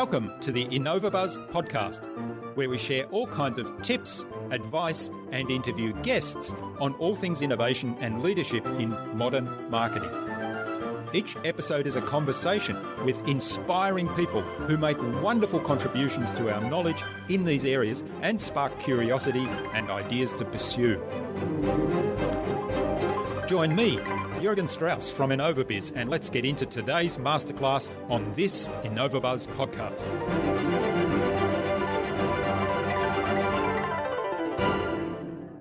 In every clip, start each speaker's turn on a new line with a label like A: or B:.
A: Welcome to the InnovaBuzz podcast, where we share all kinds of tips, advice, and interview guests on all things innovation and leadership in modern marketing. Each episode is a conversation with inspiring people who make wonderful contributions to our knowledge in these areas and spark curiosity and ideas to pursue. Join me, Jürgen Strauss from InnovaBuzz, and let's get into today's masterclass on this InnovaBuzz podcast.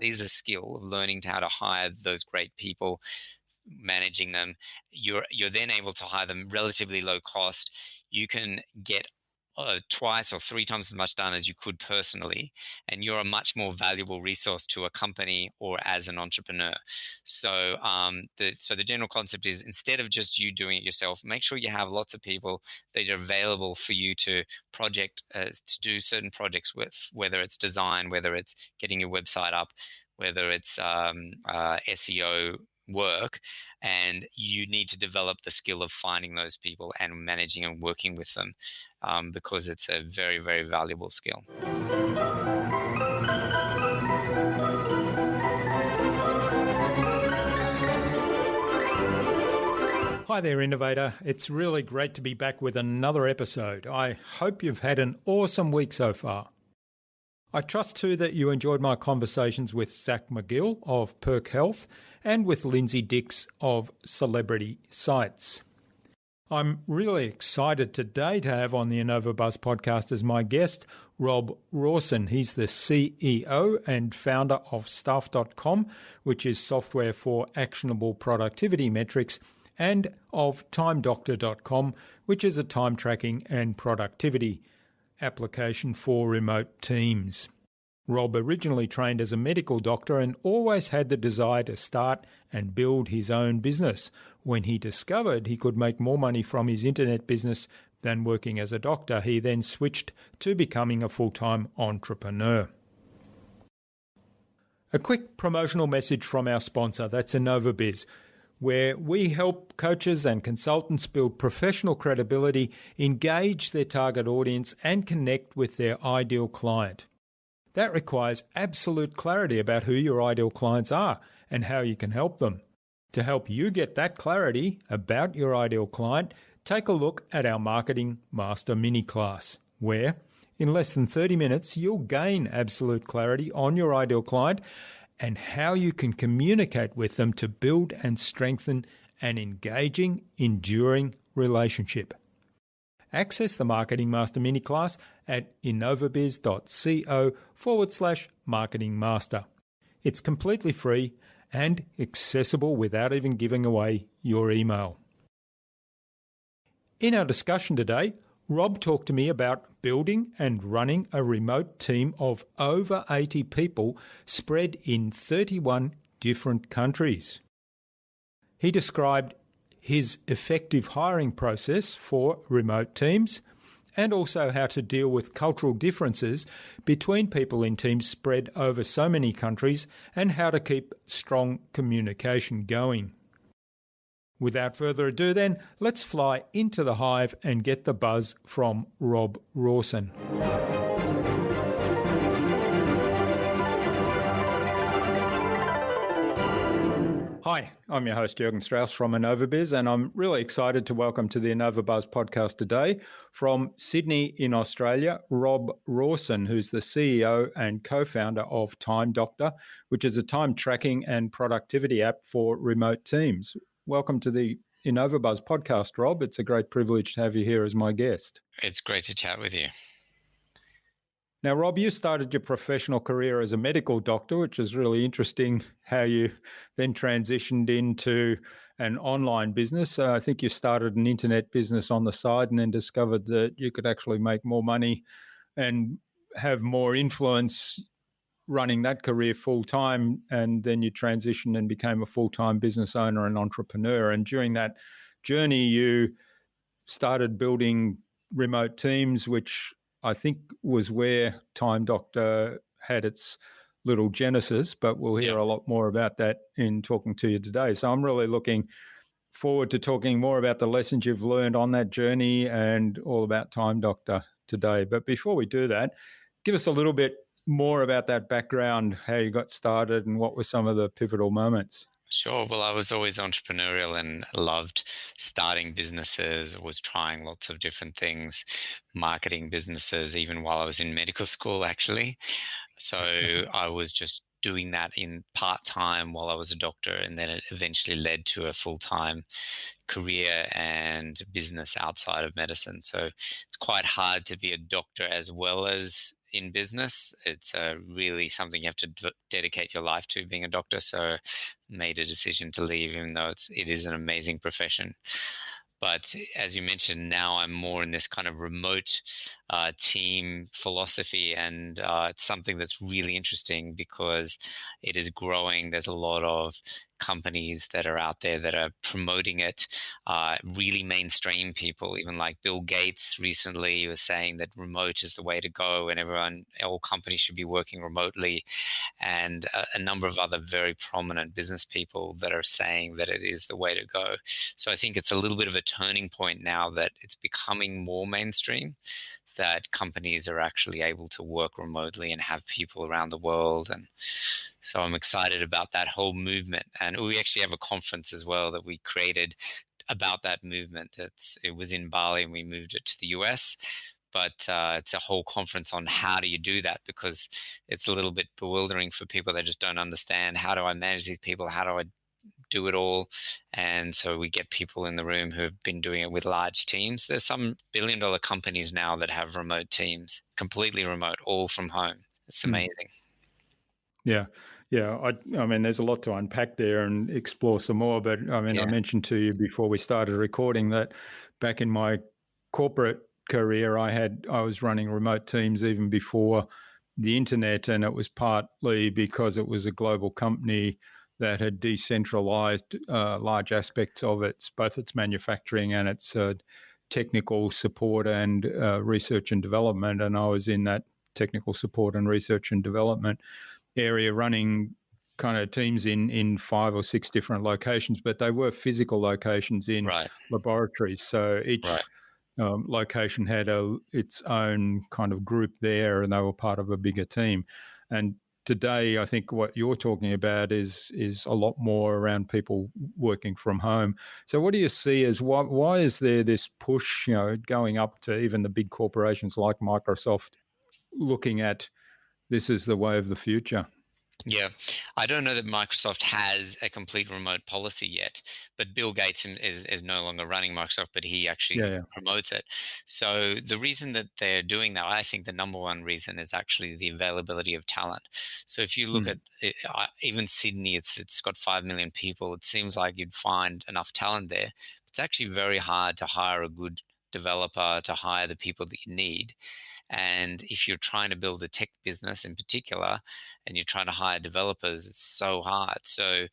B: Is a skill of learning how to hire those great people, managing them. You're then able to hire them relatively low cost. You can get twice or three times as much done as you could personally, and you're a much more valuable resource to a company or as an entrepreneur. So the general concept is, instead of just you doing it yourself, make sure you have lots of people that are available for you to do certain projects with, whether it's design, whether it's getting your website up, whether it's SEO work, and you need to develop the skill of finding those people and managing and working with them, because it's a very, very valuable skill.
A: Hi there, Innovator. It's really great to be back with another episode. I hope you've had an awesome week so far. I trust too that you enjoyed my conversations with Zach McGill of Perk Health and with Lindsay Dix of Celebrity Sites. I'm really excited today to have on the InnovaBuzz podcast as my guest, Rob Rawson. He's the CEO and founder of Staff.com, which is software for actionable productivity metrics, and of TimeDoctor.com, which is a time tracking and productivity application for remote teams. Rob originally trained as a medical doctor and always had the desire to start and build his own business. When he discovered he could make more money from his internet business than working as a doctor, he then switched to becoming a full-time entrepreneur. A quick promotional message from our sponsor, that's InnovaBuzz, where we help coaches and consultants build professional credibility, engage their target audience, and connect with their ideal client. That requires absolute clarity about who your ideal clients are and how you can help them. To help you get that clarity about your ideal client, take a look at our Marketing Master mini class, where in less than 30 minutes you'll gain absolute clarity on your ideal client and how you can communicate with them to build and strengthen an engaging, enduring relationship. Access the Marketing Master mini class at innovabiz.co/Marketing Master. It's completely free and accessible without even giving away your email. In our discussion today, Rob talked to me about building and running a remote team of over 80 people spread in 31 different countries. He described his effective hiring process for remote teams and also how to deal with cultural differences between people in teams spread over so many countries and how to keep strong communication going. Without further ado then, let's fly into the hive and get the buzz from Rob Rawson. Hi, I'm your host Jürgen Strauss from InnovaBuzz, and I'm really excited to welcome to the InnovaBuzz podcast today from Sydney in Australia, Rob Rawson, who's the CEO and co-founder of TimeDoctor, which is a time tracking and productivity app for remote teams. Welcome to the InnovaBuzz podcast, Rob. It's a great privilege to have you here as my guest.
B: It's great to chat with you.
A: Now, Rob, you started your professional career as a medical doctor, which is really interesting how you then transitioned into an online business. I think you started an internet business on the side and then discovered that you could actually make more money and have more influence running that career full-time, and then you transitioned and became a full-time business owner and entrepreneur. And during that journey, you started building remote teams, which I think was where TimeDoctor had its little genesis, but we'll hear a lot more about that in talking to you today. So I'm really looking forward to talking more about the lessons you've learned on that journey and all about TimeDoctor today. But before we do that, give us a little bit more about that background, how you got started and what were some of the pivotal moments.
B: Sure. Well, I was always entrepreneurial and loved starting businesses, was trying lots of different things, marketing businesses, even while I was in medical school, actually. So I was just doing that in part time while I was a doctor. And then it eventually led to a full time career and business outside of medicine. So it's quite hard to be a doctor as well as in business. It's really something you have to dedicate your life to, being a doctor. So made a decision to leave, even though it is an amazing profession. But as you mentioned, now I'm more in this kind of remote team philosophy, and it's something that's really interesting because it is growing. There's a lot of companies that are out there that are promoting it, really mainstream people, even like Bill Gates recently was saying that remote is the way to go and all companies should be working remotely, and a number of other very prominent business people that are saying that it is the way to go. So I think it's a little bit of a turning point now that it's becoming more mainstream, that companies are actually able to work remotely and have people around the world. And so I'm excited about that whole movement. And we actually have a conference as well that we created about that movement. It was in Bali and we moved it to the US. But it's a whole conference on how do you do that, because it's a little bit bewildering for people that just don't understand, how do I manage these people? How do I do it all? And so we get people in the room who have been doing it with large teams. There's some billion-dollar companies now that have remote teams, completely remote, all from home. It's amazing.
A: Yeah. Yeah. I mean, there's a lot to unpack there and explore some more. But I mean, I mentioned to you before we started recording that back in my corporate career, I was running remote teams even before the internet, and it was partly because it was a global company that had decentralized large aspects of both its manufacturing and its technical support and research and development. And I was in that technical support and research and development area running kind of teams in 5 or 6 different locations, but they were physical locations in laboratories. So each location had its own kind of group there, and they were part of a bigger team. And today, I think what you're talking about is a lot more around people working from home. So what do you see as why is there this push, going up to even the big corporations like Microsoft looking at this is the way of the future?
B: Yeah, I don't know that Microsoft has a complete remote policy yet, but Bill Gates is no longer running Microsoft, but he actually promotes it. So the reason that they're doing that, I think the number one reason is actually the availability of talent. So if you look at it, even Sydney, it's got 5 million people. It seems like you'd find enough talent there. It's actually very hard to hire a good developer, to hire the people that you need. And if you're trying to build a tech business in particular and you're trying to hire developers, it's so hard. So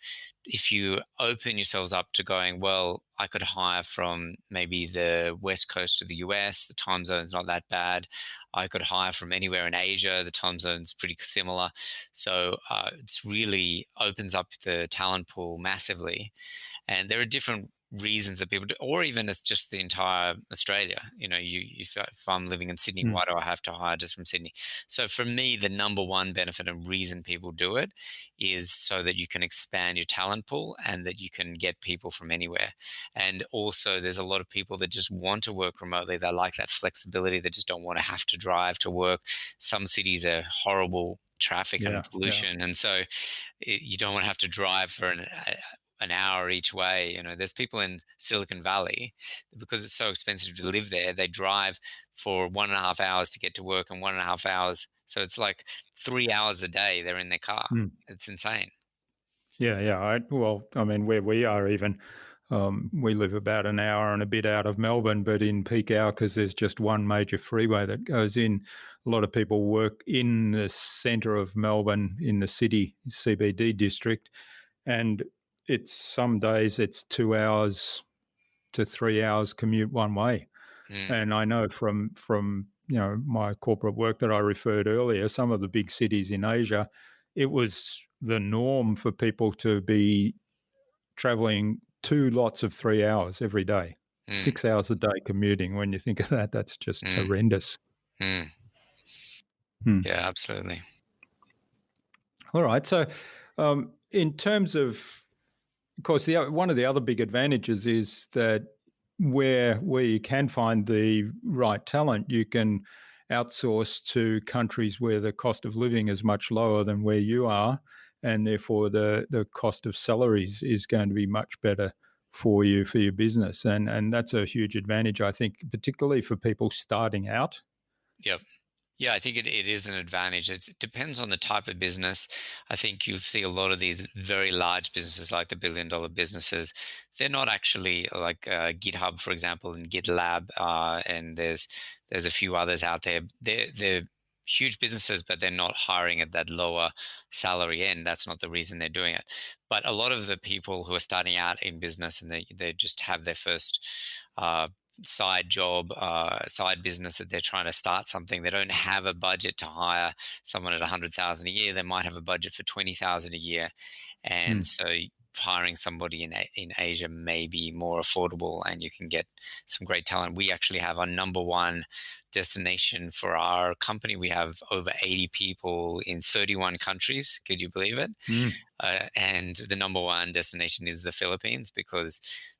B: if you open yourselves up to going, well, I could hire from maybe the West Coast of the US, the time zone's not that bad. I could hire from anywhere in Asia, the time zone's pretty similar. So it's really opens up the talent pool massively. And there are different reasons that people do, or even it's just the entire Australia. If I'm living in Sydney, why do I have to hire just from Sydney? So for me, the number one benefit and reason people do it is so that you can expand your talent pool and that you can get people from anywhere. And also there's a lot of people that just want to work remotely. They like that flexibility. They just don't want to have to drive to work. Some cities are horrible traffic and pollution. And so you don't want to have to drive for an hour each way. There's people in Silicon Valley, because it's so expensive to live there, they drive for 1.5 hours to get to work and 1.5 hours. So it's like 3 hours a day they're in their car. It's insane.
A: Yeah. Well, I mean, where we are even, we live about an hour and a bit out of Melbourne, but in peak hour, because there's just one major freeway that goes in, a lot of people work in the centre of Melbourne in the city CBD district. And some days it's 2 hours to 3 hours commute one way. And I know from my corporate work that I referred earlier, some of the big cities in Asia, it was the norm for people to be traveling 2 lots of 3 hours every day, 6 hours a day commuting. When you think of that, that's just horrendous.
B: Mm.
A: Hmm.
B: Yeah, absolutely.
A: All right. So, in terms of course, one of the other big advantages is that where you can find the right talent, you can outsource to countries where the cost of living is much lower than where you are, and therefore the cost of salaries is going to be much better for you for your business, and that's a huge advantage, I think, particularly for people starting out.
B: Yep. Yeah, I think it is an advantage. It depends on the type of business. I think you'll see a lot of these very large businesses, like the billion-dollar businesses. They're not actually like GitHub, for example, and GitLab, and there's a few others out there. They're huge businesses, but they're not hiring at that lower salary end. That's not the reason they're doing it. But a lot of the people who are starting out in business and they just have their first uh, side job, side business that they're trying to start something. They don't have a budget to hire someone at 100,000 a year. They might have a budget for 20,000 a year, and
A: Mm.
B: so hiring somebody in Asia may be more affordable, and you can get some great talent. We actually have our number one destination for our company. We have over 80 people in 31 countries. Could you believe it?
A: Mm.
B: And the number one destination is the Philippines because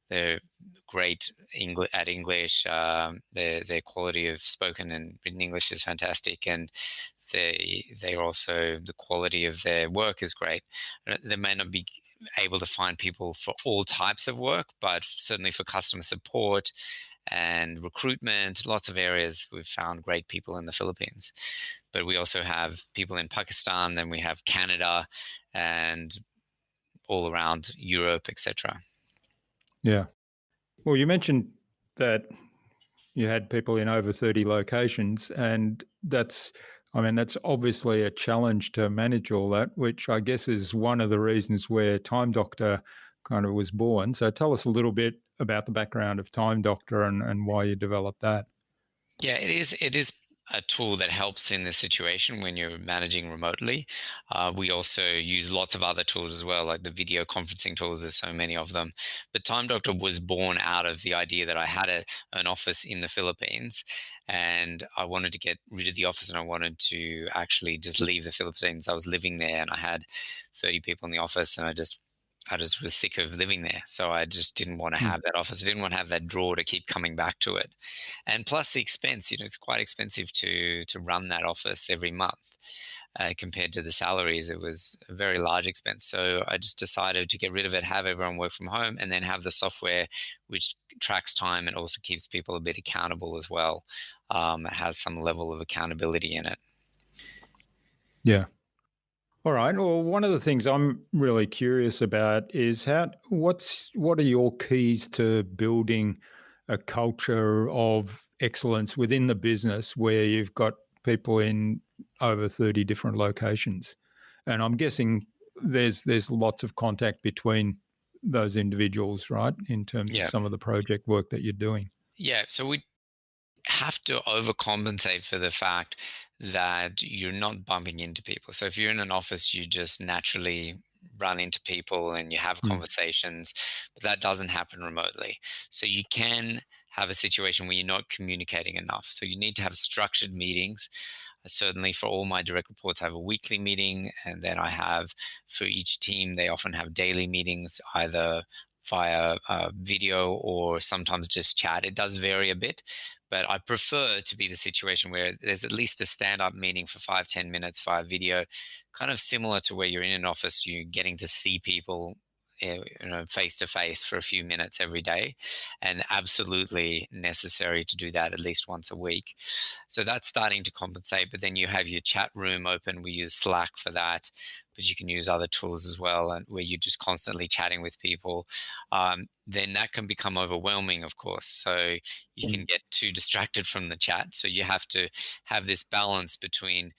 B: they're great at English. Their quality of spoken and written English is fantastic, and they're also the quality of their work is great. They may not be able to find people for all types of work, but certainly for customer support and recruitment, lots of areas we've found great people in the Philippines. But we also have people in Pakistan, then we have Canada, and all around Europe, etc.
A: Yeah. Well, you mentioned that you had people in over 30 locations, and that's obviously a challenge to manage all that, which I guess is one of the reasons where Time Doctor kind of was born. So tell us a little bit about the background of Time Doctor and why you developed that.
B: Yeah, it is. It is a tool that helps in this situation when you're managing remotely. We also use lots of other tools as well, like the video conferencing tools. There's so many of them. But Time Doctor was born out of the idea that I had an office in the Philippines, and I wanted to get rid of the office, and I wanted to actually just leave the Philippines. I was living there, and I had 30 people in the office, and I just was sick of living there. So I just didn't want to
A: Mm.
B: have that office. I didn't want to have that drawer to keep coming back to it. And plus the expense, it's quite expensive to run that office every month. Compared to the salaries, it was a very large expense. So I just decided to get rid of it, have everyone work from home, and then have the software which tracks time and also keeps people a bit accountable as well. It has some level of accountability in it.
A: Yeah. All right. Well, one of the things I'm really curious about is what are your keys to building a culture of excellence within the business where you've got people in over 30 different locations? And I'm guessing there's lots of contact between those individuals, right? In terms of
B: Yeah.
A: some of the project work that you're doing.
B: Yeah. So we have to overcompensate for the fact that you're not bumping into people. So if you're in an office, you just naturally run into people and you have
A: Mm.
B: conversations, but that doesn't happen remotely. So you can have a situation where you're not communicating enough. So you need to have structured meetings. Certainly, for all my direct reports, I have a weekly meeting, and then I have for each team, they often have daily meetings, either via video or sometimes just chat. It does vary a bit, but I prefer to be the situation where there's at least a stand-up meeting for 5-10 minutes via video, kind of similar to where you're in an office, you're getting to see people face to face for a few minutes every day, and absolutely necessary to do that at least once a week. So that's starting to compensate. But then you have your chat room open. We use Slack for that, but you can use other tools as well, and where you're just constantly chatting with people. Then that can become overwhelming, of course. So you can get too distracted from the chat. So you have to have this balance between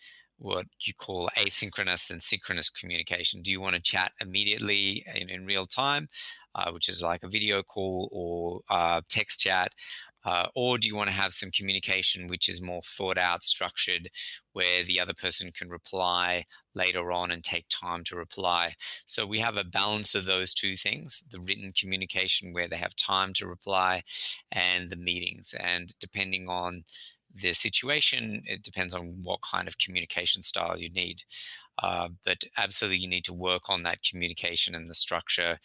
B: what you call asynchronous and synchronous communication. Do you want to chat immediately in real time, which is like a video call or text chat? Or do you want to have some communication which is more thought out, structured, where the other person can reply later on and take time to reply? So we have a balance of those two things, the written communication where they have time to reply, and the meetings. And depending on the situation. It depends on what kind of communication style you need. But absolutely, you need to work on that communication and the structure,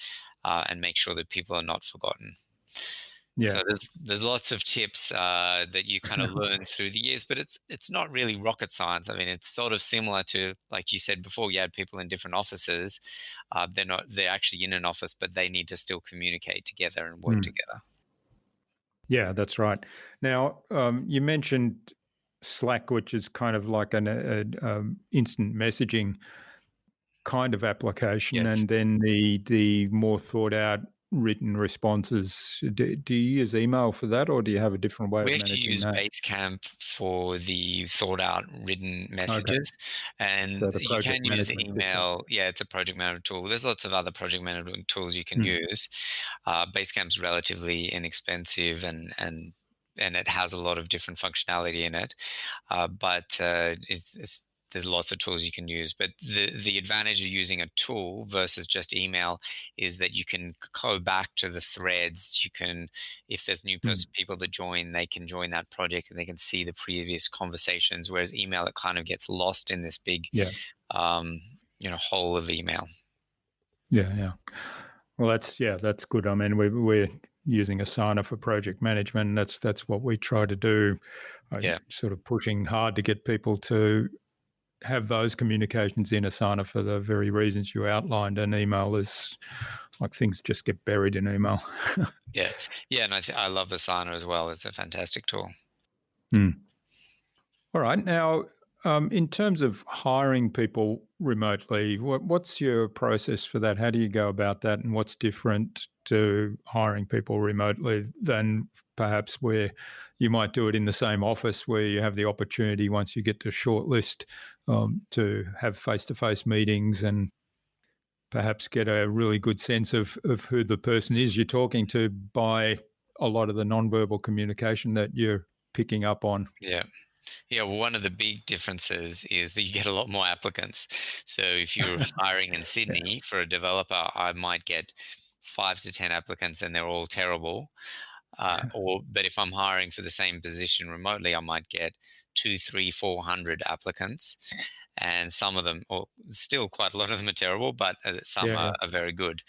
B: and make sure that people are not forgotten.
A: Yeah.
B: So there's lots of tips that you kind of learn through the years, but it's not really rocket science. I mean, it's sort of similar to, like you said before, you had people in different offices. They're actually in an office, but they need to still communicate together and work
A: Mm.
B: together.
A: Yeah, that's right. Now, you mentioned Slack, which is kind of like an instant messaging kind of application,
B: Yes.
A: and then the more thought out written responses. Do you use email for that, or do you have a different way
B: We
A: of
B: actually
A: managing
B: use
A: that?
B: Basecamp for the thought out written
A: Okay,
B: messages, and
A: so the
B: you
A: project
B: can use
A: management system.
B: email. Yeah, it's a project management tool. There's lots of other project management tools you can
A: Mm.
B: use. Basecamp's relatively inexpensive, and it has a lot of different functionality in it. But it's there's lots of tools you can use. But the advantage of using a tool versus just email is that you can go back to the threads. You can, if there's new
A: Mm.
B: people that join, they can join that project and they can see the previous conversations. Whereas email, it kind of gets lost in this big,
A: Yeah,
B: um, hole of email.
A: yeah. Well, that's good. I mean, we're using Asana for project management, and that's what we try to do. I'm
B: Yeah.
A: sort of pushing hard to get people to have those communications in Asana for the very reasons you outlined. And email is like things just get buried in email.
B: Yeah. Yeah. And I love Asana as well. It's a fantastic tool.
A: Mm. All right. Now, in terms of hiring people remotely, what's your process for that? How do you go about that? And what's different to hiring people remotely than perhaps where you might do it in the same office where you have the opportunity once you get to shortlist to have face to face meetings and perhaps get a really good sense of who the person is you're talking to by a lot of the nonverbal communication that you're picking up on.
B: Yeah. Yeah, well, one of the big differences is that you get a lot more applicants. So if you're hiring in
A: Yeah.
B: Sydney for a developer, I might get 5 to 10 applicants and they're all terrible. But if I'm hiring for the same position remotely, I might get two, three, 400 applicants, and some of them, or still quite a lot of them, are terrible, but some
A: Yeah, yeah.
B: are very good.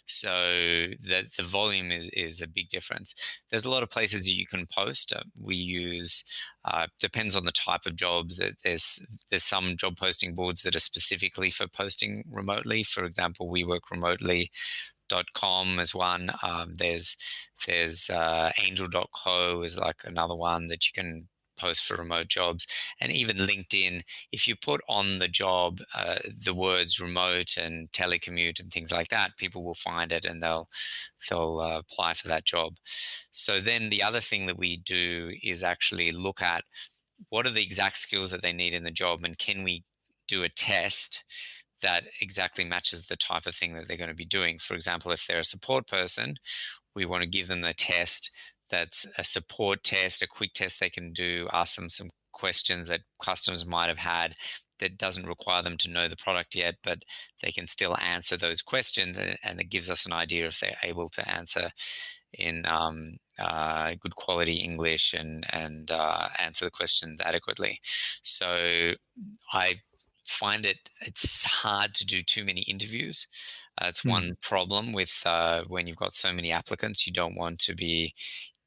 B: So the volume is a big difference. There's a lot of places that you can post. We use, depends on the type of jobs. That there's some job posting boards that are specifically for posting remotely. For example, we work remotely. .com is one. There's angel.co is like another one that you can post for remote jobs. And even LinkedIn, if you put on the job the words remote and telecommute and things like that, people will find it and they'll apply for that job. So then the other thing that we do is actually look at what are the exact skills that they need in the job, and can we do a test that exactly matches the type of thing that they're going to be doing. For example, if they're a support person, we want to give them a test that's a support test, a quick test they can do, ask them some questions that customers might have had that doesn't require them to know the product yet, but they can still answer those questions, and it gives us an idea if they're able to answer in good quality English and answer the questions adequately. So I find it's hard to do too many interviews. It's
A: Mm.
B: one problem with when you've got so many applicants. You don't want to be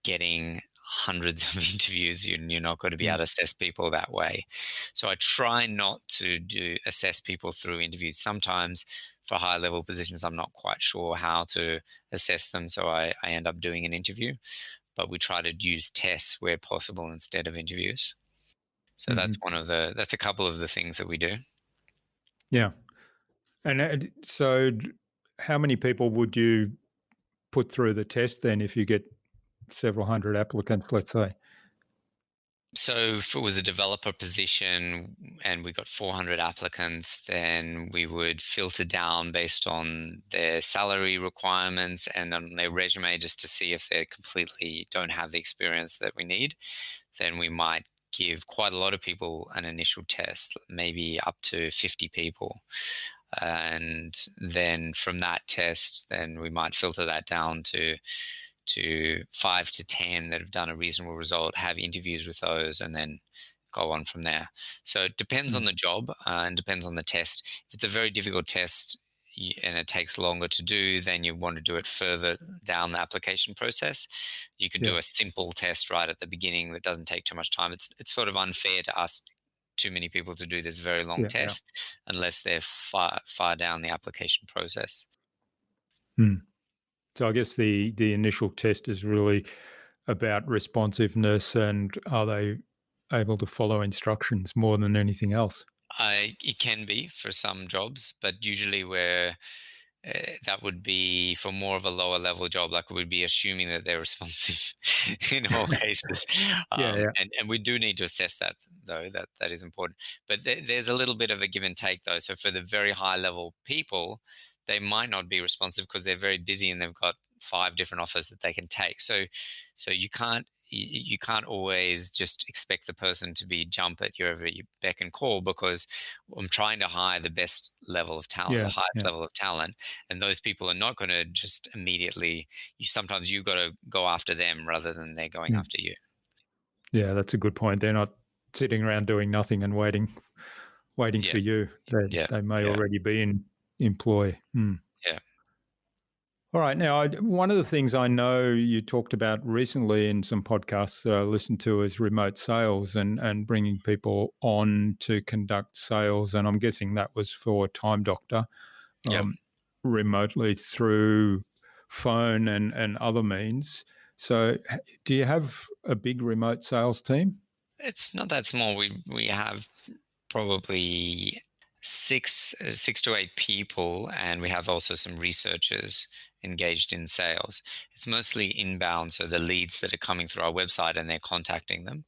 B: getting hundreds of interviews. You're not going to be able
A: Mm.
B: to assess people that way. So I try not to assess people through interviews. Sometimes for high level positions, I'm not quite sure how to assess them, so I end up doing an interview. But we try to use tests where possible instead of interviews. So
A: Hmm.
B: that's a couple of the things that we do.
A: Yeah. And so, how many people would you put through the test then if you get several hundred applicants, let's say?
B: So if it was a developer position and we got 400 applicants, then we would filter down based on their salary requirements and on their resume just to see if they completely don't have the experience that we need. Then we might give quite a lot of people an initial test, maybe up to 50 people. And then from that test, then we might filter that down to to 5 to 10 that have done a reasonable result, have interviews with those, and then go on from there. So it depends on the job and depends on the test. If it's a very difficult test and it takes longer to do, then you want to do it further down the application process. You can do
A: Yeah.
B: a simple test right at the beginning that doesn't take too much time. It's sort of unfair to ask too many people to do this very long
A: Yeah. Yeah.
B: test unless they're far down the application process.
A: Hmm. So I guess the initial test is really about responsiveness and are they able to follow instructions more than anything else?
B: It can be for some jobs, but usually where that would be for more of a lower level job, like we'd be assuming that they're responsive in all cases.
A: Yeah. Yeah.
B: And we do need to assess that, though, that is important. But there's a little bit of a give and take, though. So for the very high level people, they might not be responsive because they're very busy and they've got 5 different offers that they can take. So you can't always just expect the person to be jump at your every beck and call, because I'm trying to hire the best level of talent, the
A: Yeah.
B: highest
A: Yeah.
B: level of talent, and those people are not going to just immediately. Sometimes you got to go after them rather than they're going
A: Mm.
B: after you.
A: Yeah, that's a good point. They're not sitting around doing nothing and waiting
B: Yeah,
A: for you.
B: yeah,
A: They may
B: yeah,
A: already be in employ. Hmm.
B: yeah,
A: All right. Now, one of the things I know you talked about recently in some podcasts that I listened to is remote sales and bringing people on to conduct sales. And I'm guessing that was for Time Doctor,
B: yeah.
A: um, remotely through phone and other means. So, do you have a big remote sales team?
B: It's not that small. We have probably six to eight people, and we have also some researchers engaged in sales. It's mostly inbound, so the leads that are coming through our website and they're contacting them.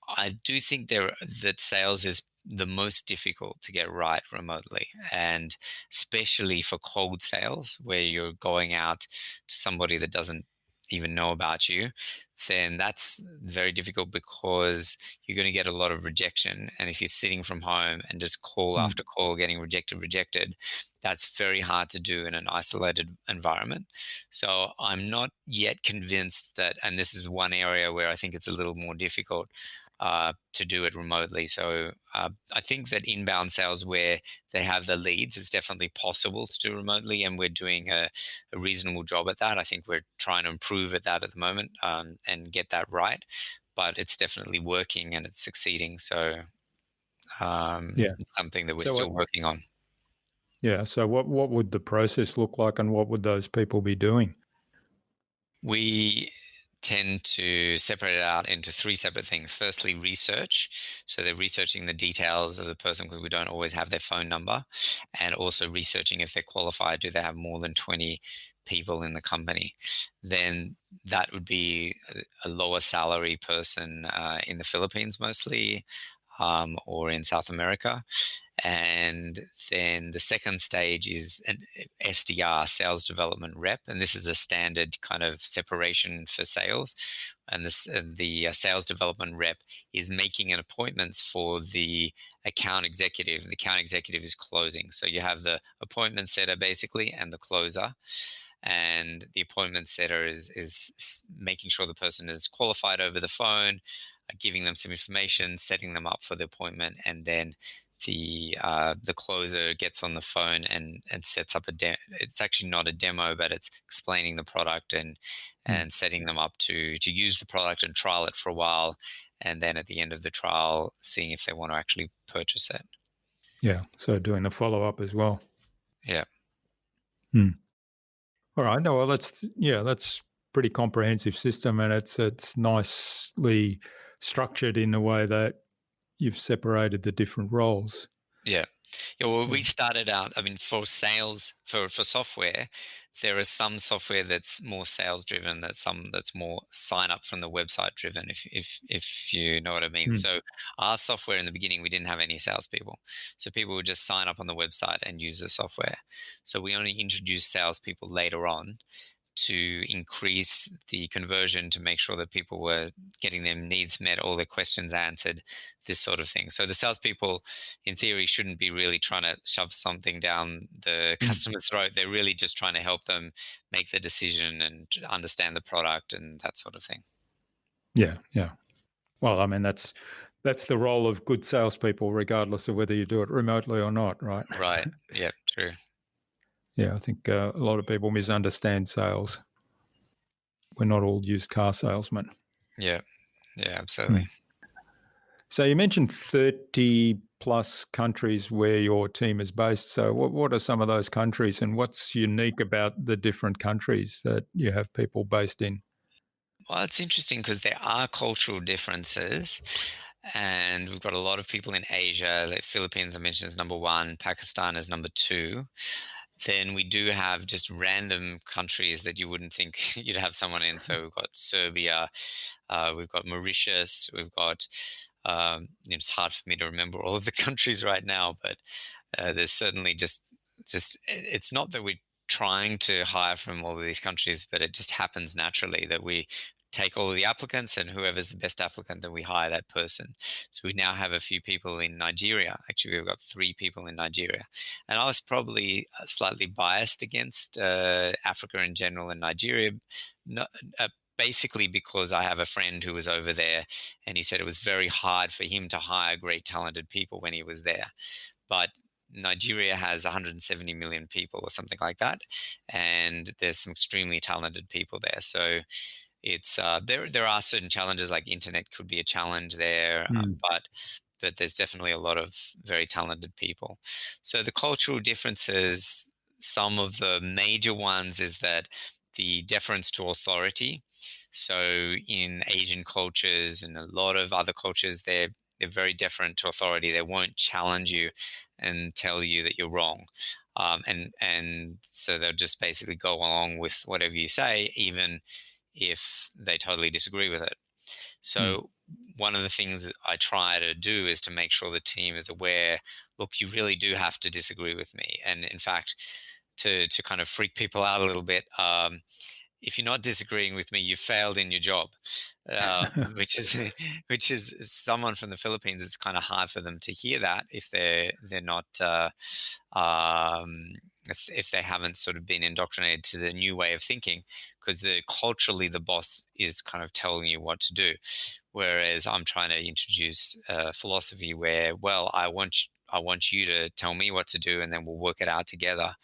B: I do think that sales is the most difficult to get right remotely, and especially for cold sales where you're going out to somebody that doesn't even know about you, then that's very difficult because you're going to get a lot of rejection. And if you're sitting from home and just call
A: Mm.
B: after call getting rejected, that's very hard to do in an isolated environment. So I'm not yet convinced that, and this is one area where I think it's a little more difficult to do it remotely. So I think that inbound sales where they have the leads is definitely possible to do remotely, and we're doing a reasonable job at that. I think we're trying to improve at that at the moment and get that right, but it's definitely working and it's succeeding. So
A: Yeah.
B: it's something that we're
A: So,
B: still working on.
A: what would the process look like, and what would those people be doing?
B: We tend to separate it out into 3 separate things. Firstly, research. So they're researching the details of the person because we don't always have their phone number, and also researching if they're qualified. Do they have more than 20 people in the company? Then that would be a lower salary person in the Philippines mostly, or in South America. And then the second stage is an SDR, sales development rep. And this is a standard kind of separation for sales. And the sales development rep is making an appointments for the account executive. The account executive is closing. So you have the appointment setter basically and the closer. And the appointment setter is making sure the person is qualified over the phone, giving them some information, setting them up for the appointment, and then the closer gets on the phone and sets up a demo. It's actually not a demo, but it's explaining the product
A: Mm.
B: and setting them up to use the product and trial it for a while, and then at the end of the trial, seeing if they want to actually purchase it.
A: Yeah. So, doing the follow up as well.
B: Yeah,
A: Hmm. All right. No, well, that's pretty comprehensive system, and it's nicely structured in the way that you've separated the different roles.
B: yeah. Yeah, well,
A: Yeah.
B: we started out, I mean, for sales, for software, there is some software that's more sales driven, some that's more sign up from the website driven, if you know what I mean.
A: Mm.
B: So our software in the beginning, we didn't have any salespeople. So people would just sign up on the website and use the software. So we only introduced salespeople later on. to increase the conversion, to make sure that people were getting their needs met, all their questions answered, this sort of thing. So the salespeople, in theory, shouldn't be really trying to shove something down the
A: Mm.
B: customer's throat. They're really just trying to help them make the decision and understand the product and that sort of thing.
A: Yeah, yeah. Well, I mean, that's the role of good salespeople, regardless of whether you do it remotely or not, right?
B: Right. Yeah, true.
A: Yeah, I think a lot of people misunderstand sales. We're not all used car salesmen.
B: Yeah. Yeah,
A: Hmm.
B: absolutely.
A: So you mentioned 30 plus countries where your team is based. So what are some of those countries, and what's unique about the different countries that you have people based in?
B: Well, it's interesting because there are cultural differences, and we've got a lot of people in Asia. Like Philippines, I mentioned, is number one. Pakistan is number two. Then we do have just random countries that you wouldn't think you'd have someone in. So we've got Serbia, we've got Mauritius, we've got. It's hard for me to remember all of the countries right now, but there's certainly just it's not that we're trying to hire from all of these countries, but it just happens naturally that we take all of the applicants, and whoever's the best applicant, then we hire that person. So we now have a few people in Nigeria. Actually, we've got 3 people in Nigeria, and I was probably slightly biased against Africa in general and Nigeria. No, basically because I have a friend who was over there, and he said it was very hard for him to hire great talented people when he was there. But Nigeria has 170 million people or something like that, and there's some extremely talented people there. So it's there are certain challenges, like internet could be a challenge there,
A: Mm.
B: but there's definitely a lot of very talented people. So the cultural differences, some of the major ones is that the deference to authority. So in Asian cultures and a lot of other cultures, they're very deferent to authority. They won't challenge you and tell you that you're wrong. And so they'll just basically go along with whatever you say, even if they totally disagree with it.
A: Mm.
B: So one of the things that I try to do is to make sure the team is aware, look, you really do have to disagree with me. And in fact, to kind of freak people out a little bit, if you're not disagreeing with me, you failed in your job, which is which is someone from the Philippines. It's kind of hard for them to hear that if they're not if they haven't sort of been indoctrinated to the new way of thinking, because culturally the boss is kind of telling you what to do, whereas I'm trying to introduce a philosophy where, well, I want you to tell me what to do, and then we'll work it out together.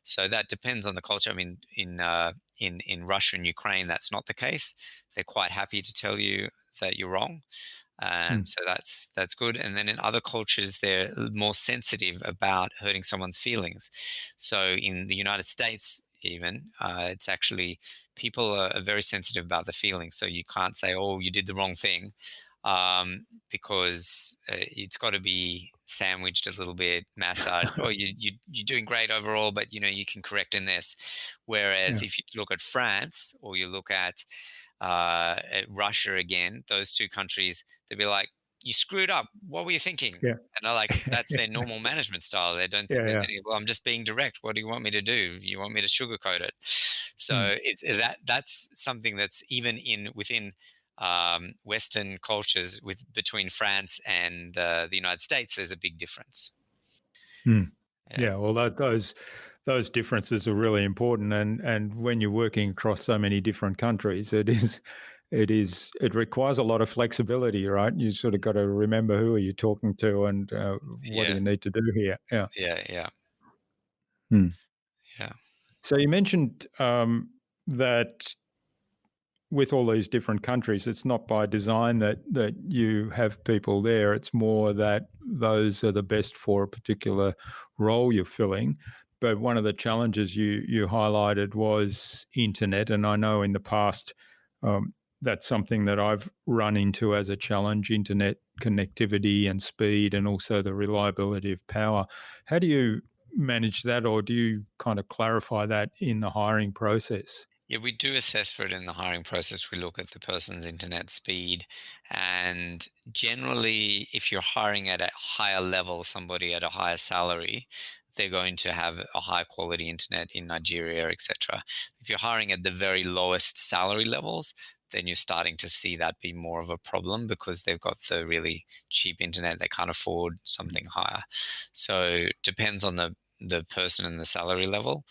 B: So that depends on the culture. I mean, in Russia and Ukraine, that's not the case. They're quite happy to tell you that you're wrong.
A: Mm.
B: So that's good. And then in other cultures, they're more sensitive about hurting someone's feelings. So in the United States, even it's actually people are very sensitive about the feelings. So you can't say, "Oh, you did the wrong thing," because it's got to be sandwiched a little bit, massaged. "Oh, you're doing great overall, but you can correct in this." Whereas
A: Yeah,
B: if you look at France or you look at Russia again, those two countries, they'd be like, "You screwed up. What were you thinking?"
A: yeah,
B: And I like that's their normal management style. They don't think
A: yeah,
B: there's
A: yeah.
B: any. Well, I'm just being direct. What do you want me to do? You want me to sugarcoat it?
A: Mm.
B: So that's something that's even within Western cultures between France and the United States. There's a big difference.
A: Mm.
B: Yeah.
A: Yeah, well, those differences are really important, and when you're working across so many different countries, it requires a lot of flexibility, right? You sort of got to remember who are you talking to, and what do
B: Yeah.
A: you need to do here? Yeah.
B: Yeah. Yeah.
A: Hmm.
B: Yeah.
A: So you mentioned that with all these different countries, it's not by design that you have people there. It's more that those are the best for a particular role you're filling. But one of the challenges you highlighted was internet, and I know in the past that's something that I've run into as a challenge: internet connectivity and speed, and also the reliability of power. How do you manage that, or do you kind of clarify that in the hiring process?
B: Yeah, we do assess for it in the hiring process. We look at the person's internet speed. And generally, if you're hiring at a higher level, somebody at a higher salary, they're going to have a high quality internet in Nigeria, etc. If you're hiring at the very lowest salary levels, then you're starting to see that be more of a problem because they've got the really cheap internet. They can't afford something higher. So depends on the person and the salary level.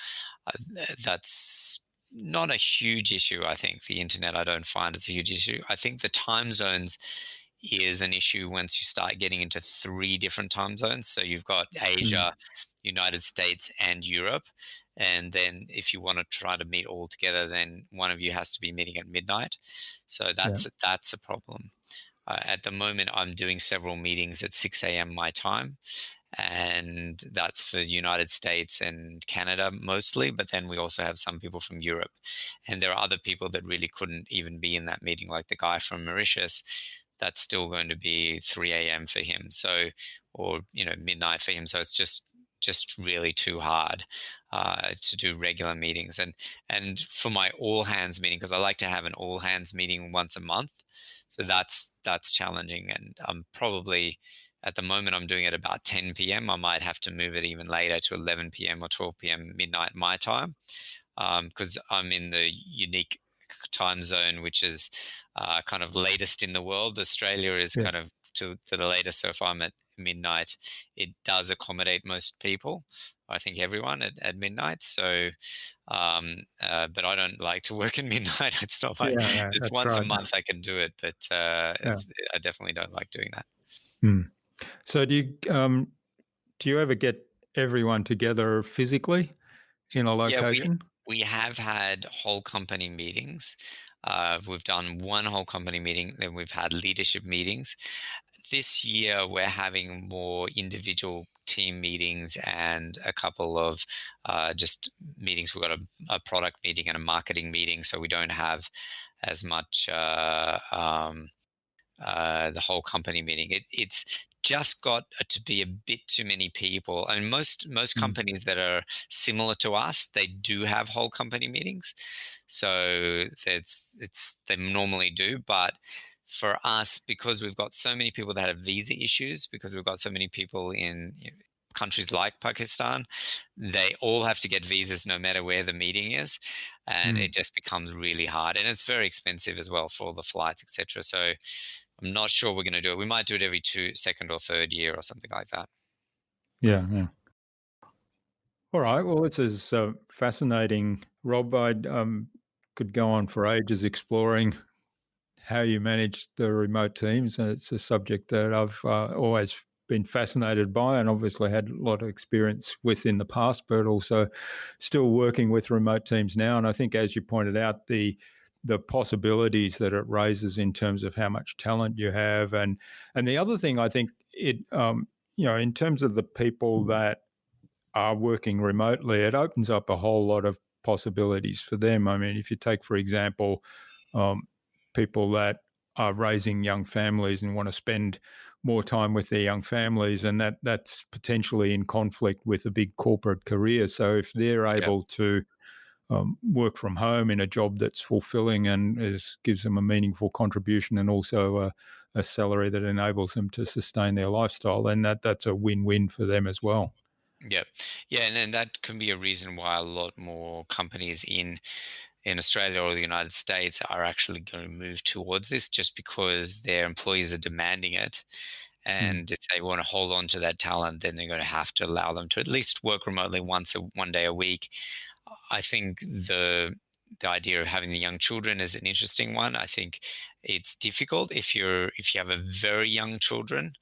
B: That's not a huge issue. I think the internet, I don't find it's a huge issue. I think the time zones is an issue once you start getting into 3 different time zones. So you've got
A: Mm.
B: Asia, United States, and Europe. And then if you want to try to meet all together, then one of you has to be meeting at midnight. So
A: Yeah.
B: that's a problem. At the moment, I'm doing several meetings at 6 a.m. my time, and that's for the United States and Canada mostly, but then we also have some people from Europe. And there are other people that really couldn't even be in that meeting, like the guy from Mauritius. That's still going to be 3 a.m. for him. So, or, midnight for him. So it's just really too hard to do regular meetings. And for my all hands meeting, because I like to have an all hands meeting once a month. So that's challenging. And I'm probably, at the moment, I'm doing it about 10 p.m. I might have to move it even later to 11 p.m. or 12 p.m. midnight my time, because I'm in the unique time zone, which is kind of latest in the world. Australia is
A: Yeah.
B: kind of to the latest. So if I'm at midnight, it does accommodate most people. I think everyone at midnight. So, but I don't like to work at midnight. It's not my.
A: Yeah, yeah,
B: Just
A: that's
B: once a
A: right.
B: month I can do it, but
A: Yeah.
B: I definitely don't like doing that.
A: Hmm. So do you ever get everyone together physically in a
B: Yeah,
A: location?
B: we have had whole company meetings. We've done one whole company meeting, then we've had leadership meetings. This year, we're having more individual team meetings and a couple of just meetings. We've got a product meeting and a marketing meeting, so we don't have as much the whole company meeting. It's just got to be a bit too many people. I mean, most
A: Mm.
B: companies that are similar to us, they do have whole company meetings. So they normally do, but for us, because we've got so many people that have visa issues, because we've got so many people in countries like Pakistan, they all have to get visas no matter where the meeting is, and
A: Mm.
B: it just becomes really hard, and it's very expensive as well for all the flights, etc. So I'm not sure we're going to do it. We might do it every second or third year or something like that.
A: Yeah, yeah. All right. Well, this is fascinating, Rob. I could go on for ages exploring how you manage the remote teams, and it's a subject that I've always been fascinated by, and obviously had a lot of experience with in the past, but also still working with remote teams now. And I think, as you pointed out, the possibilities that it raises in terms of how much talent you have, and the other thing I think it in terms of the people that are working remotely, it opens up a whole lot of possibilities for them. I mean, if you take, for example, um, people that are raising young families and want to spend more time with their young families, and that's potentially in conflict with a big corporate career. So if they're
B: Yeah.
A: able to work from home in a job that's fulfilling and gives them a meaningful contribution, and also a salary that enables them to sustain their lifestyle, then that's a win-win for them as well.
B: Yeah. Yeah. And that can be a reason why a lot more companies in Australia or the United States are actually going to move towards this, just because their employees are demanding it.
A: Mm.
B: And if they want to hold on to that talent, then they're going to have to allow them to at least work remotely one day a week. I think the idea of having the young children is an interesting one. I think it's difficult if you have a very young children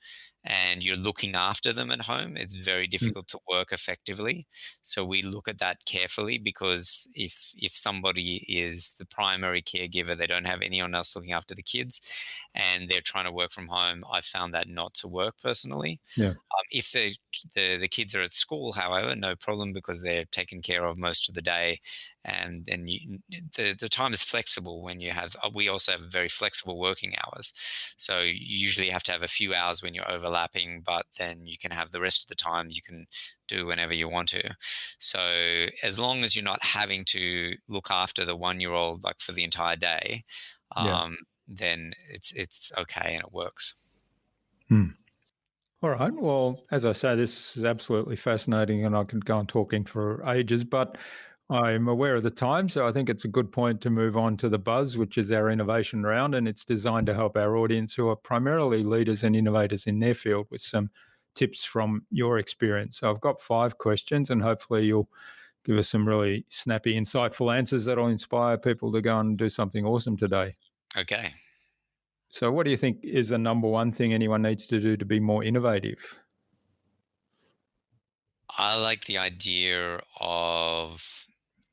B: and you're looking after them at home. It's very
A: Mm.
B: difficult to work effectively. So we look at that carefully, because if somebody is the primary caregiver, they don't have anyone else looking after the kids, and they're trying to work from home, I found that not to work personally.
A: Yeah.
B: If the kids are at school, however, no problem, because they're taken care of most of the day, and then the time is flexible when you have. We also have very flexible working hours, so you usually have to have a few hours when you're overlapping, but then you can have the rest of the time you can do whenever you want to. So as long as you're not having to look after the 1-year-old like for the entire day,
A: Yeah.
B: then it's okay and it works.
A: Mm. All right. Well, as I say, this is absolutely fascinating, and I could go on talking for ages, but I'm aware of the time. So I think it's a good point to move on to the buzz, which is our innovation round. And it's designed to help our audience, who are primarily leaders and innovators in their field, with some tips from your experience. So I've got 5 questions, and hopefully you'll give us some really snappy, insightful answers that'll inspire people to go and do something awesome today.
B: Okay.
A: So, what do you think is the number one thing anyone needs to do to be more innovative?
B: I like the idea of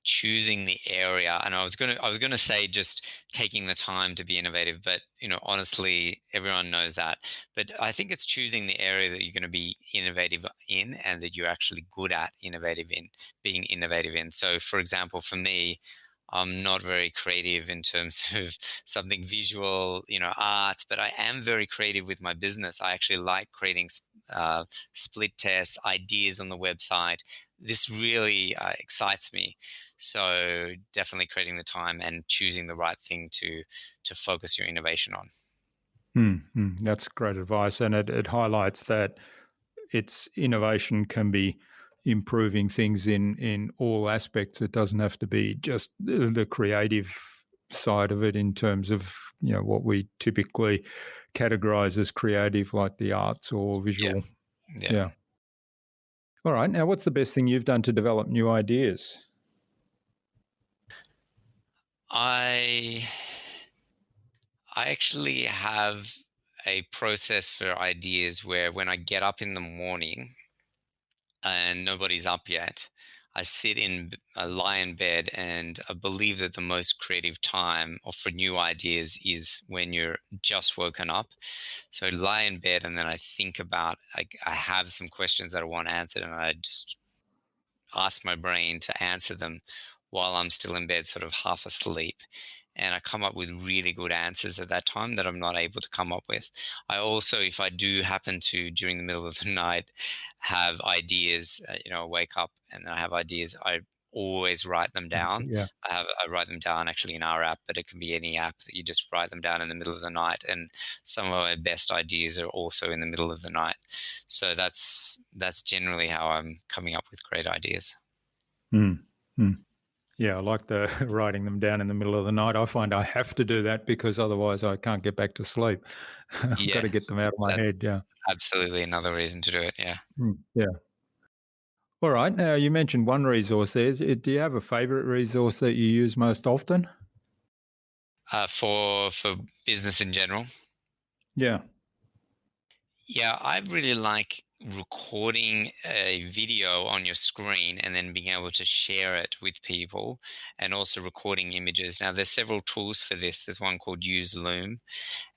B: choosing the area, and I was gonna say just taking the time to be innovative, but honestly, everyone knows that. But I think it's choosing the area that you're going to be innovative in, and that you're actually good at being innovative in. So, for example, for me, I'm not very creative in terms of something visual, art, but I am very creative with my business. I actually like creating split tests, ideas on the website. This really excites me. So definitely creating the time and choosing the right thing to focus your innovation on.
A: That's great advice, and it highlights that its innovation can be improving things in all aspects. It doesn't have to be just the creative side of it in terms of what we typically categorize as creative, like the arts or
B: Yeah,
A: visual.
B: yeah.
A: Yeah. All right. Now, what's the best thing you've done to develop new ideas?
B: I I actually have a process for ideas where when I get up in the morning and nobody's up yet, I lie in bed, and I believe that the most creative time or for new ideas is when you're just woken up. So I lie in bed, and then I think about, I have some questions that I want answered, and I just ask my brain to answer them while I'm still in bed, sort of half asleep. And I come up with really good answers at that time that I'm not able to come up with. I also, if I do happen to, during the middle of the night, have ideas, wake up and I have ideas, I always write them down.
A: Yeah.
B: I write them down actually in our app, but it can be any app that you just write them down in the middle of the night. And some of my best ideas are also in the middle of the night. So that's generally how I'm coming up with great ideas.
A: Mm. Mm. Yeah, I like the writing them down in the middle of the night. I find I have to do that because otherwise I can't get back to sleep. I've got
B: Yeah,
A: to get them out of my
B: that's
A: head. Yeah.
B: absolutely another reason to do it. Yeah.
A: Yeah. All right. Now, you mentioned one resource there. Do you have a favorite resource that you use most often?
B: For business in general.
A: Yeah.
B: Yeah, I really like recording a video on your screen and then being able to share it with people, and also recording images. Now, there's several tools for this. There's one called Use Loom,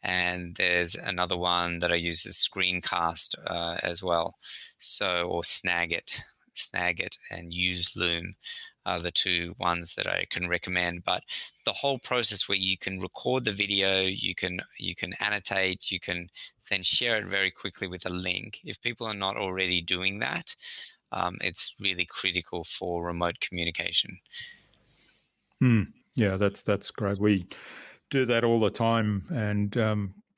B: and there's another one that I use as Screencast as well. So, or Snagit and Use Loom are the two ones that I can recommend. But the whole process where you can record the video, you can annotate, you can then share it very quickly with a link. If people are not already doing that, it's really critical for remote communication.
A: Hmm. Yeah, that's great. We do that all the time, and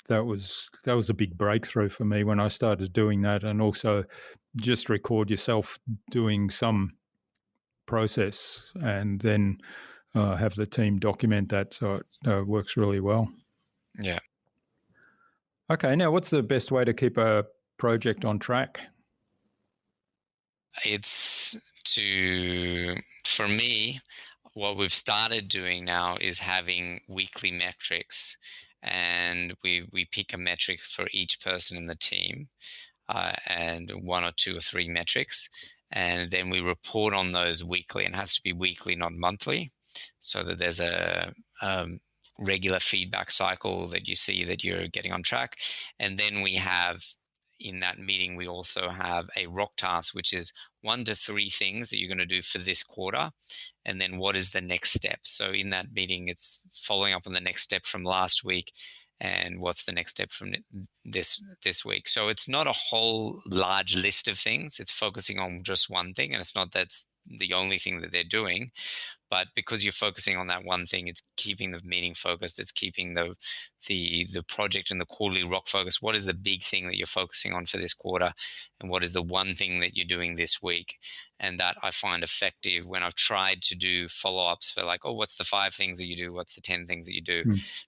A: that was a big breakthrough for me when I started doing that, and also just record yourself doing some process, and then have the team document that, so it works really well.
B: Yeah.
A: Okay, now what's the best way to keep a project on track?
B: It's for me, what we've started doing now is having weekly metrics, and we pick a metric for each person in the team, and one or two or three metrics, and then we report on those weekly. And it has to be weekly, not monthly, so that there's a regular feedback cycle that you see that you're getting on track. And then we have, in that meeting, we also have a rock task, which is 1 to 3 things that you're going to do for this quarter, and then what is the next step. So in that meeting, it's following up on the next step from last week, and what's the next step from this week. So it's not a whole large list of things. It's focusing on just one thing, and it's not that's the only thing that they're doing, But because you're focusing on that one thing, it's keeping the meeting focused. It's keeping the project and the quarterly rock focused. What is the big thing that you're focusing on for this quarter? And what is the one thing that you're doing this week? And that I find effective when I've tried to do follow-ups for like, oh, what's the 5 things that you do? What's the 10 things that you do?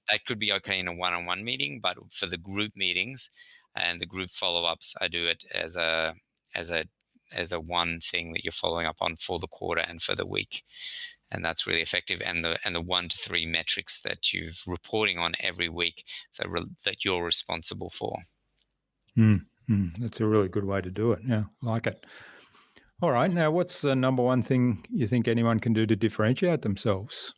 B: That could be okay in a one-on-one meeting, but for the group meetings and the group follow-ups, I do it as a one thing that you're following up on for the quarter and for the week. And that's really effective. And the 1 to 3 metrics that you're reporting on every week that you're responsible for.
A: That's a really good way to do it. Yeah, I like it. All right. Now, what's the number one thing you think anyone can do to differentiate themselves?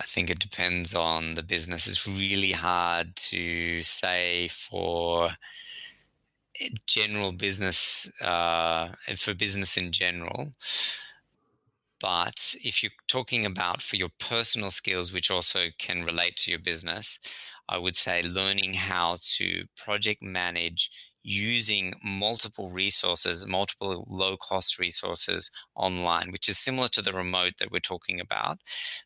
B: I think it depends on the business. It's really hard to say for general business, for business in general. But if you're talking about for your personal skills, which also can relate to your business, I would say learning how to project manage using multiple resources, multiple low-cost resources online, which is similar to the remote that we're talking about.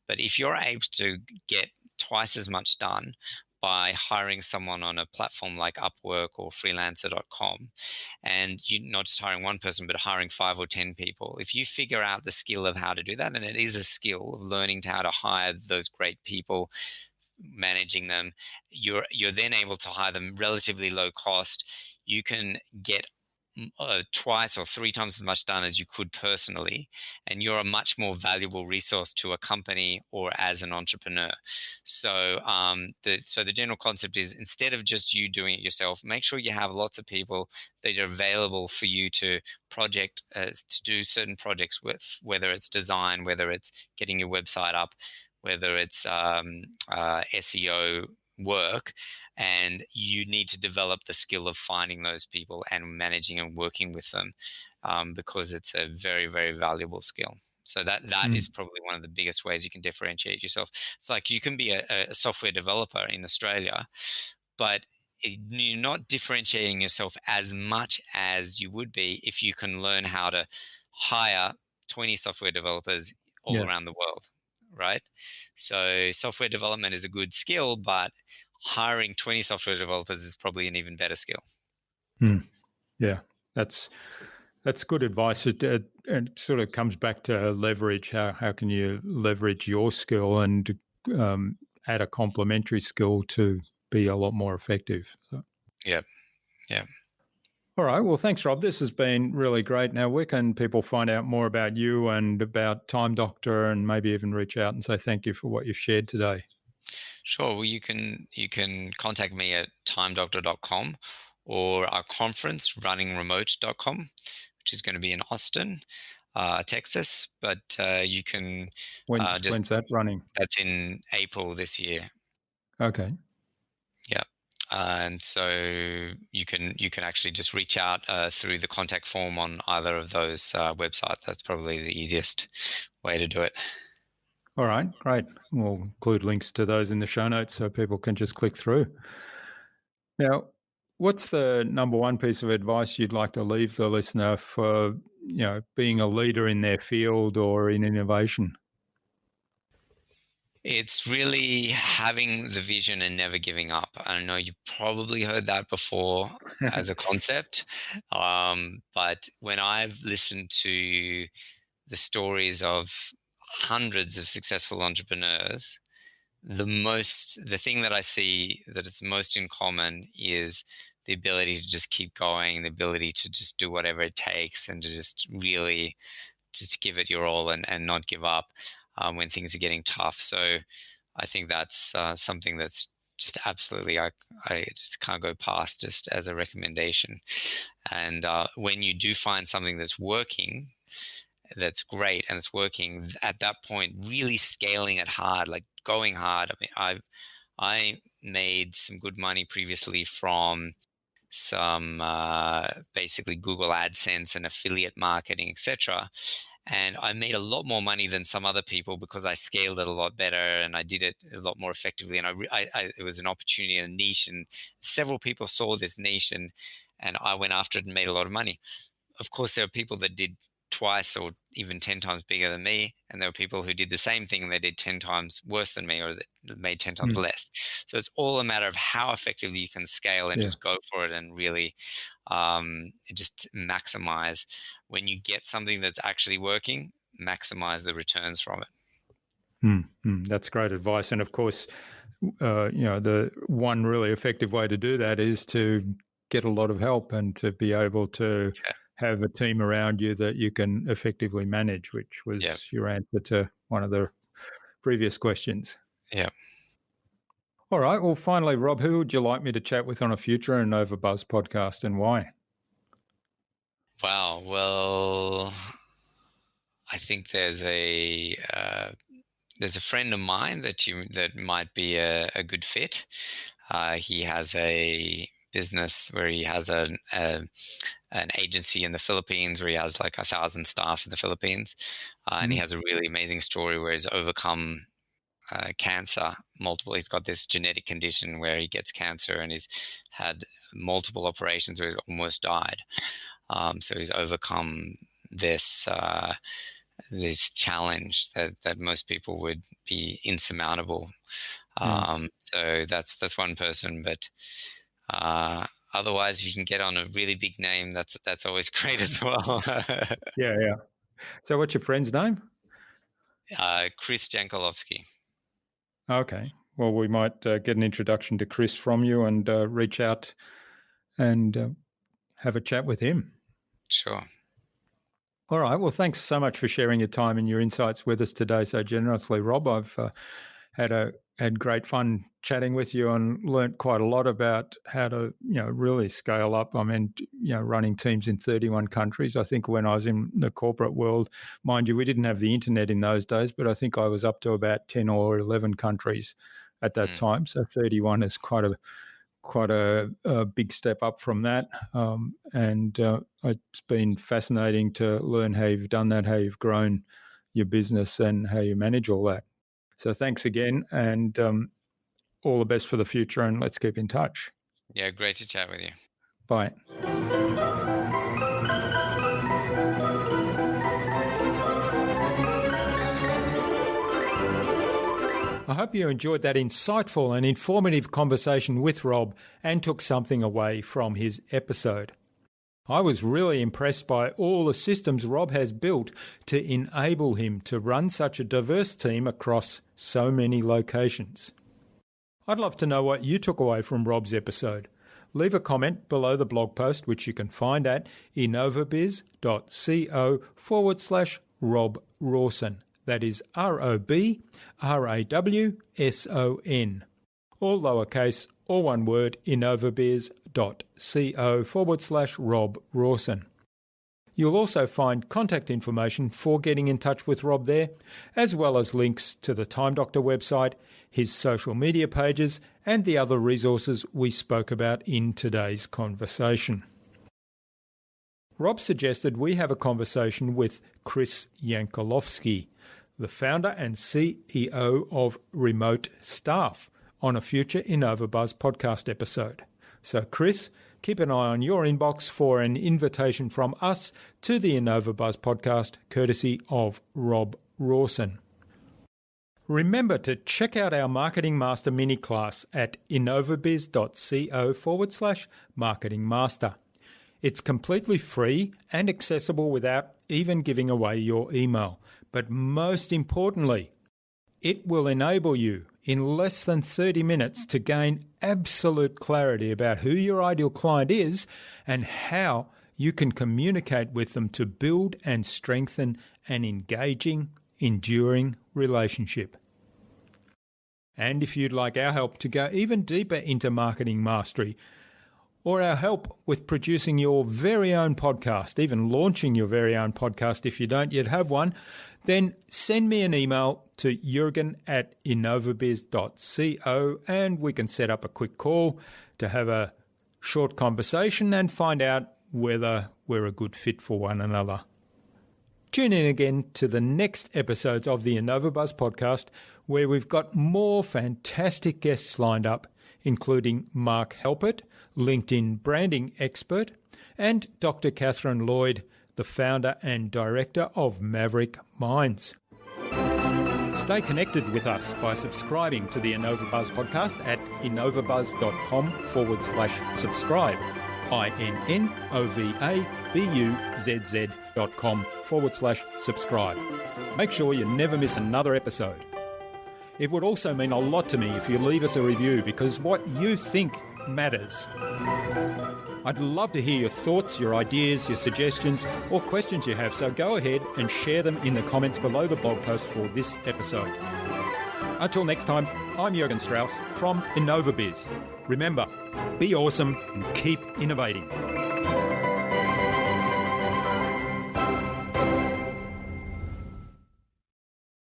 B: But if you're able to get twice as much done by hiring someone on a platform like Upwork or freelancer.com, and you're not just hiring one person, but hiring 5 or 10 people. If you figure out the skill of how to do that, and it is a skill of learning how to hire those great people, managing them, you're then able to hire them relatively low cost. You can get twice or 3 times as much done as you could personally, and you're a much more valuable resource to a company or as an entrepreneur. So the general concept is, instead of just you doing it yourself, make sure you have lots of people that are available for you to to do certain projects with, whether it's design, whether it's getting your website up, whether it's SEO work, and you need to develop the skill of finding those people and managing and working with them, because it's a very, very valuable skill. So that is probably one of the biggest ways you can differentiate yourself. It's like you can be a software developer in Australia, but you're not differentiating yourself as much as you would be if you can learn how to hire 20 software developers all around the world, right? So software development is a good skill, but hiring 20 software developers is probably an even better skill.
A: Yeah, that's good advice. It sort of comes back to leverage. How can you leverage your skill and add a complementary skill to be a lot more effective? So.
B: Yeah.
A: All right. Well, thanks, Rob. This has been really great. Now, where can people find out more about you and about Time Doctor, and maybe even reach out and say thank you for what you've shared today?
B: Sure. Well, you can contact me at timedoctor.com or our conference, runningremote.com, which is going to be in Austin, Texas. But you can
A: when's that running?
B: That's in April this year.
A: Okay.
B: Yeah. And so you can actually just reach out through the contact form on either of those websites. That's probably the easiest way to do it.
A: All right, great. We'll include links to those in the show notes so people can just click through. Now, what's the number one piece of advice you'd like to leave the listener for, being a leader in their field or in innovation?
B: It's really having the vision and never giving up. I know you've probably heard that before as a concept, but when I've listened to the stories of hundreds of successful entrepreneurs, the thing that I see that it's most in common is the ability to just keep going, the ability to just do whatever it takes, and to just really just give it your all and not give up when things are getting tough. So I think that's something that's just absolutely, I just can't go past, just as a recommendation. And when you do find something that's working, that's great, and it's working, at that point, really scaling it hard, like going hard. I mean, I made some good money previously from some basically Google AdSense and affiliate marketing, etc. And I made a lot more money than some other people because I scaled it a lot better and I did it a lot more effectively. And it was an opportunity, a niche, and several people saw this niche, and I went after it and made a lot of money. Of course, there are people that did twice or even 10 times bigger than me, and there were people who did the same thing and they did 10 times worse than me, or that made 10 times less. So it's all a matter of how effectively you can scale and just go for it and really just maximize. When you get something that's actually working, maximize the returns from it.
A: That's great advice. And of course, the one really effective way to do that is to get a lot of help and to be able to have a team around you that you can effectively manage, which was your answer to one of the previous questions.
B: Yeah.
A: All right. Well, finally, Rob, who would you like me to chat with on a future InnovaBuzz podcast, and why?
B: Wow. Well, I think there's a friend of mine that might be a good fit. He has a business where he has an agency in the Philippines where he has like 1,000 staff in the Philippines, and he has a really amazing story where he's overcome cancer multiple. He's got this genetic condition where he gets cancer, and he's had multiple operations where he's almost died. So he's overcome this challenge that most people would be insurmountable. So that's one person, but otherwise, if you can get on a really big name, that's always great as well.
A: Yeah. So what's your friend's name?
B: Chris Jankolovsky.
A: Okay. Well, we might get an introduction to Chris from you and reach out and have a chat with him.
B: Sure.
A: All right. Well, thanks so much for sharing your time and your insights with us today so generously, Rob. I've had great fun chatting with you and learnt quite a lot about how to, really scale up. I mean, running teams in 31 countries. I think when I was in the corporate world, mind you, we didn't have the internet in those days, but I think I was up to about 10 or 11 countries at that time. So 31 is quite a big step up from that. And it's been fascinating to learn how you've done that, how you've grown your business and how you manage all that. So thanks again, and all the best for the future, and let's keep in touch.
B: Yeah, great to chat with you.
A: Bye. I hope you enjoyed that insightful and informative conversation with Rob and took something away from his episode. I was really impressed by all the systems Rob has built to enable him to run such a diverse team across so many locations. I'd love to know what you took away from Rob's episode. Leave a comment below the blog post, which you can find at innovabiz.co/Rob Rawson. That is ROBRAWSON. All lowercase, all one word, innovabiz.co/Rob Rawson. You'll also find contact information for getting in touch with Rob there, as well as links to the Time Doctor website, his social media pages, and the other resources we spoke about in today's conversation. Rob suggested we have a conversation with Chris Jankolovsky, the founder and CEO of Remote Staff, on a future InnovaBuzz podcast episode. So, Chris, keep an eye on your inbox for an invitation from us to the InnovaBuzz podcast, courtesy of Rob Rawson. Remember to check out our Marketing Master mini class at innovabiz.co/Marketing Master. It's completely free and accessible without even giving away your email. But most importantly, it will enable you in less than 30 minutes to gain absolute clarity about who your ideal client is and how you can communicate with them to build and strengthen an engaging, enduring relationship. And if you'd like our help to go even deeper into marketing mastery, or our help with producing your very own podcast, even launching your very own podcast if you don't yet have one, then send me an email to jurgen@innovabiz.co and we can set up a quick call to have a short conversation and find out whether we're a good fit for one another. Tune in again to the next episodes of the InnovaBuzz podcast, where we've got more fantastic guests lined up, including Mark Halpert, LinkedIn branding expert, and Dr. Catherine Lloyd, the founder and director of Maverick Minds. Stay connected with us by subscribing to the InnovaBuzz podcast at innovabuzz.com/subscribe. innovabuzz.com/subscribe. Make sure you never miss another episode. It would also mean a lot to me if you leave us a review, because what you think matters. I'd love to hear your thoughts, your ideas, your suggestions, or questions you have, so go ahead and share them in the comments below the blog post for this episode. Until next time, I'm Jürgen Strauss from InnovaBuzz. Remember, be awesome and keep innovating.